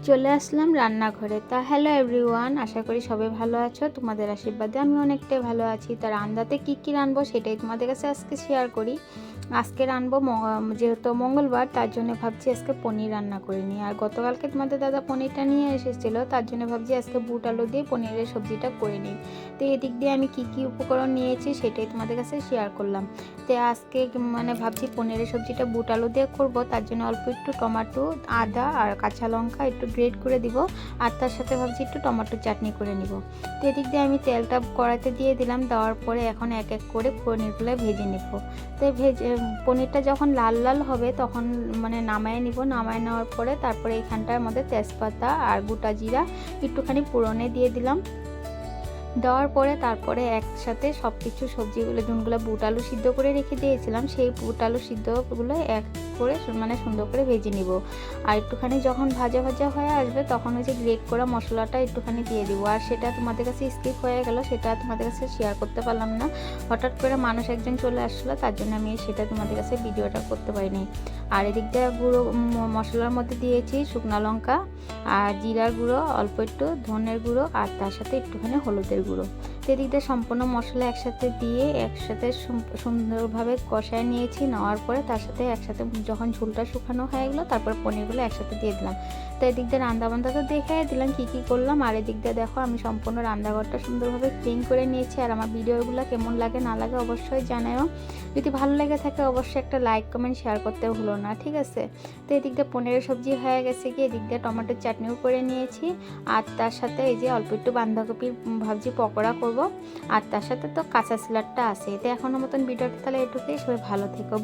চলে আসলাম রান্নাঘরে। তা হ্যালো এভরিওয়ান, আশা করি সবাই ভালো আছো। তোমাদের আশীর্বাদে আমি অনেকটাই ভালো আছি। তা রান্নাতে কী রানবো সেটাই তোমাদের কাছে আজকে শেয়ার করি। আজকে রানবো যেহেতু মঙ্গলবার, তার জন্য ভাবছি আজকে পনির রান্না করে নিই। আর গতকালকে তোমাদের দাদা পনিরটা নিয়ে এসেছিলো, তার জন্য ভাবছি আজকে বুট আলু দিয়ে পনিরের সবজিটা করে নিই। তো এদিক দিয়ে আমি কী উপকরণ নিয়েছি সেটাই তোমাদের কাছে শেয়ার করলাম। তো আজকে ভাবছি পনিরের সবজিটা বুট আলু দিয়ে করবো। তার জন্য অল্প একটু টমেটো, আদা আর কাঁচা লঙ্কা একটু গ্রেট করে দিব। আর তার সাথে ভাবছি একটু টমেটো চাটনি করে নিব। তো এদিক দিয়ে আমি তেলটা কড়াইতে দিয়ে দিলাম। দেওয়ার পরে এখন এক এক করে পনিরগুলো ভেজে নেব। তো পনিরটা যখন লাল লাল হবে তখন নামায় নিব। নামায় নেওয়ার পরে তারপরে এইখানটার মধ্যে তেজপাতা আর গোটা জিরা একটুখানি ফোড়নে দিয়ে দিলাম। দেওয়ার পরে তারপরে একসাথে সব কিছু সবজিগুলো যোনগুলো বুট আলু সিদ্ধ করে রেখে দিয়েছিলাম সেই বুট আলু সিদ্ধগুলো এক করে সুন্দর করে ভেজে নিব। আর একটুখানি যখন ভাজা ভাজা হয়ে আসবে তখন ওই যে গ্রেট করা মশলাটা একটুখানি দিয়ে দিব। আর সেটা তোমাদের কাছে স্কিপ হয়ে গেল, সেটা তোমাদের কাছে শেয়ার করতে পারলাম না। হঠাৎ করে মানুষ একজন চলে আসলো, তার জন্য আমি সেটা তোমাদের কাছে ভিডিওটা করতে পারিনি। আর এদিক দিয়ে গুঁড়ো মশলার মধ্যে দিয়েছি শুকনো লঙ্কা আর জিরার গুঁড়ো, অল্প একটু ধনের গুঁড়ো আর তার সাথে একটুখানি হলুদের গুঁড়ো। তো এদিক দিয়ে সম্পূর্ণ মশলা একসাথে দিয়ে একসাথে সুন্দরভাবে কষায় নিয়েছি। নেওয়ার পরে তার সাথে একসাথে যখন ঝোলটা শুকানো হয়ে গেলো তারপরে পনিরগুলো একসাথে দিয়ে দিলাম। তো এদিক দিয়ে রান্নাবান্না তো দেখে দিলাম কী করলাম। আর এদিক দিয়ে দেখো আমি সম্পূর্ণ রান্নাঘরটা সুন্দরভাবে ক্লিন করে নিয়েছি। আর আমার ভিডিওগুলো কেমন লাগে না লাগে অবশ্যই জানাও। যদি ভালো লেগে থাকে অবশ্যই একটা লাইক কমেন্ট শেয়ার করতে ভুলো না, ঠিক আছে। তো এদিক দিয়ে পনিরের সবজি হয়ে গেছে কি, এদিক দিয়ে টমেটোর চাটনিও করে নিয়েছি। আর তার সাথে এই যে অল্প একটু বাঁধাকপির ভাবছি পকোড়া করব। আর তার সাথে তো কাঁচা স্যালাডটা আছে। তো এখনো মতন ভিডিওটা তাহলে এটুকুই। সবাই ভালো থেকো।